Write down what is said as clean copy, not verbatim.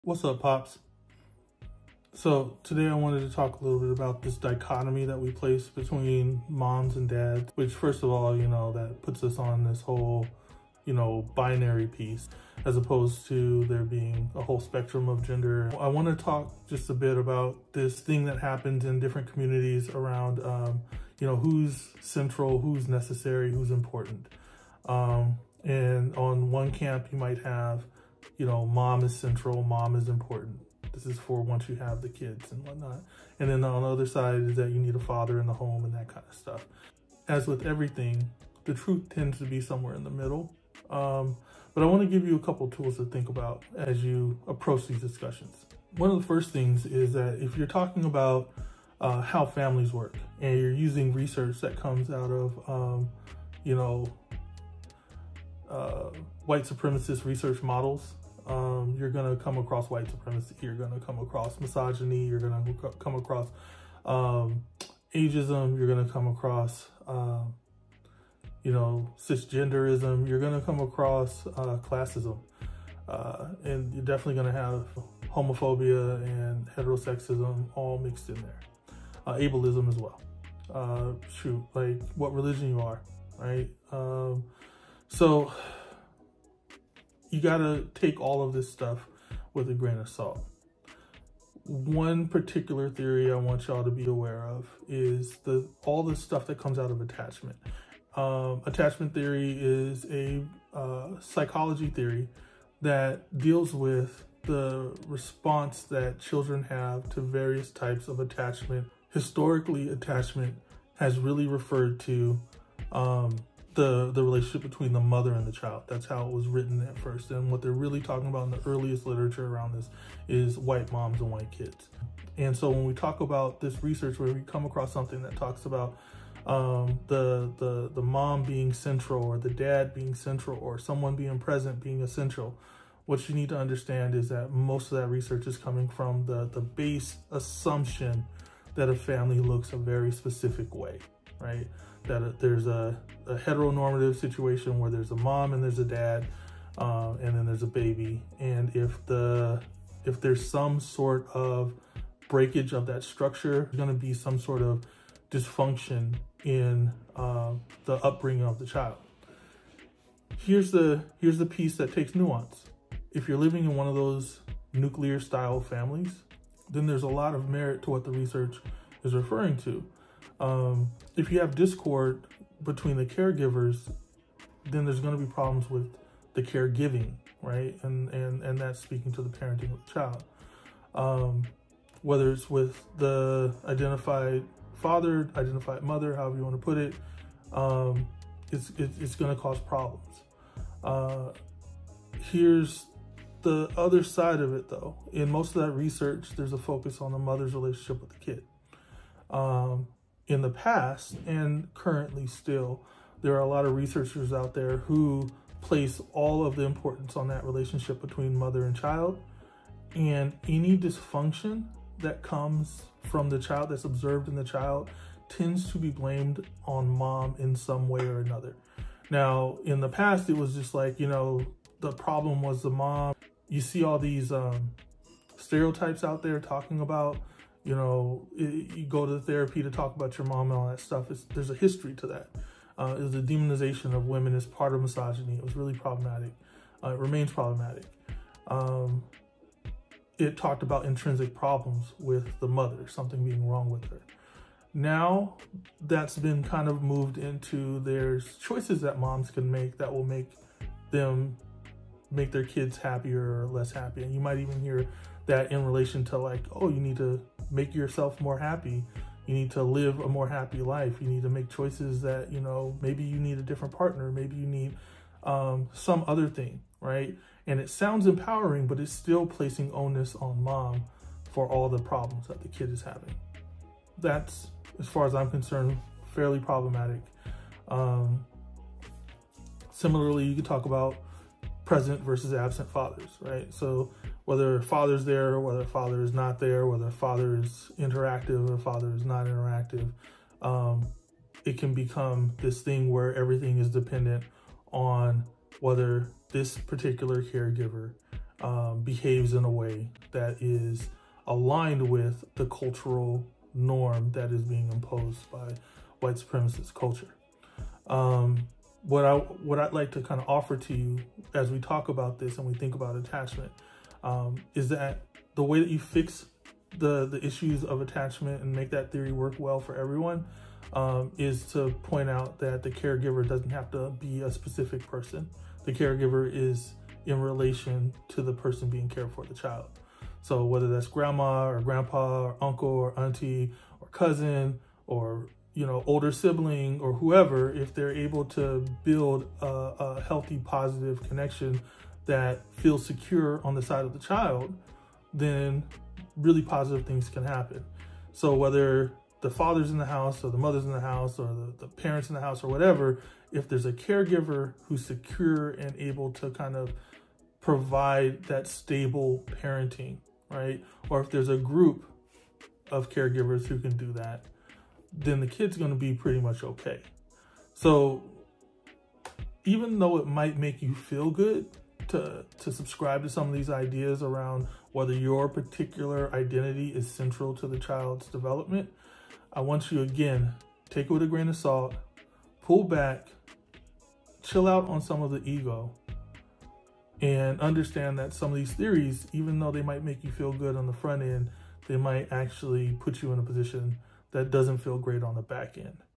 What's up, Pops? So today I wanted to talk a little bit about this dichotomy that we place between moms and dads, which first of all, that puts us on this whole, binary piece, as opposed to there being a whole spectrum of gender. I want to talk just a bit about this thing that happens in different communities around, who's central, who's necessary, who's important. And on one camp, you might have, mom is central, mom is important. This is for once you have the kids and whatnot. And then on the other side is that you need a father in the home and that kind of stuff. As with everything, the truth tends to be somewhere in the middle. But I want to give you a couple tools to think about as you approach these discussions. One of the first things is that if you're talking about how families work and you're using research that comes out of, white supremacist research models, you're going to come across white supremacy, you're going to come across misogyny, you're going to come across ageism, you're going to come across, cisgenderism, you're going to come across classism, and you're definitely going to have homophobia and heterosexism all mixed in there. Ableism as well. Like what religion you are, right? So you got to take all of this stuff with a grain of salt. One particular theory I want y'all to be aware of is all the stuff that comes out of attachment. Attachment theory is a psychology theory that deals with the response that children have to various types of attachment. Historically, attachment has really referred to the relationship between the mother and the child. That's how it was written at first. And what they're really talking about in the earliest literature around this is white moms and white kids. And so when we talk about this research, where we come across something that talks about the mom being central, or the dad being central, or someone being present being essential, what you need to understand is that most of that research is coming from the base assumption that a family looks a very specific way, right? That there's a heteronormative situation where there's a mom and there's a dad, and then there's a baby. And if there's some sort of breakage of that structure, there's going to be some sort of dysfunction in the upbringing of the child. Here's the piece that takes nuance. If you're living in one of those nuclear style families, then there's a lot of merit to what the research is referring to. If you have discord between the caregivers, then there's going to be problems with the caregiving, right? And that's speaking to the parenting of the child. Whether it's with the identified father, identified mother, however you want to put it, it's going to cause problems. Here's the other side of it, though. In most of that research, there's a focus on the mother's relationship with the kid. In the past, and currently still, there are a lot of researchers out there who place all of the importance on that relationship between mother and child, and any dysfunction that comes from the child, that's observed in the child, tends to be blamed on mom in some way or another. Now, in the past, it was just like, the problem was the mom. You see all these stereotypes out there talking about, you go to therapy to talk about your mom and all that stuff. There's a history to that. It was a demonization of women as part of misogyny. It was really problematic. It remains problematic. It talked about intrinsic problems with the mother, something being wrong with her. Now that's been kind of moved into there's choices that moms can make that will make their kids happier or less happy. And you might even hear that in relation to like, oh, you need to make yourself more happy. You need to live a more happy life. You need to make choices that, maybe you need a different partner. Maybe you need some other thing, right? And it sounds empowering, but it's still placing onus on mom for all the problems that the kid is having. That's, as far as I'm concerned, fairly problematic. Similarly, you could talk about present versus absent fathers, right? So whether father's there, whether father is not there, whether father is interactive or father is not interactive, it can become this thing where everything is dependent on whether this particular caregiver behaves in a way that is aligned with the cultural norm that is being imposed by white supremacist culture. What I'd like to kind of offer to you as we talk about this and we think about attachment is that the way that you fix the issues of attachment and make that theory work well for everyone is to point out that the caregiver doesn't have to be a specific person. The caregiver is in relation to the person being cared for, the child. So whether that's grandma or grandpa or uncle or auntie or cousin or, you know, older sibling or whoever, if they're able to build a healthy, positive connection that feels secure on the side of the child, then really positive things can happen. So whether the father's in the house or the mother's in the house or the parents in the house or whatever, if there's a caregiver who's secure and able to kind of provide that stable parenting, right? Or if there's a group of caregivers who can do that, then the kid's going to be pretty much okay. So even though it might make you feel good to subscribe to some of these ideas around whether your particular identity is central to the child's development, I want you, again, take it with a grain of salt, pull back, chill out on some of the ego, and understand that some of these theories, even though they might make you feel good on the front end, they might actually put you in a position that doesn't feel great on the back end.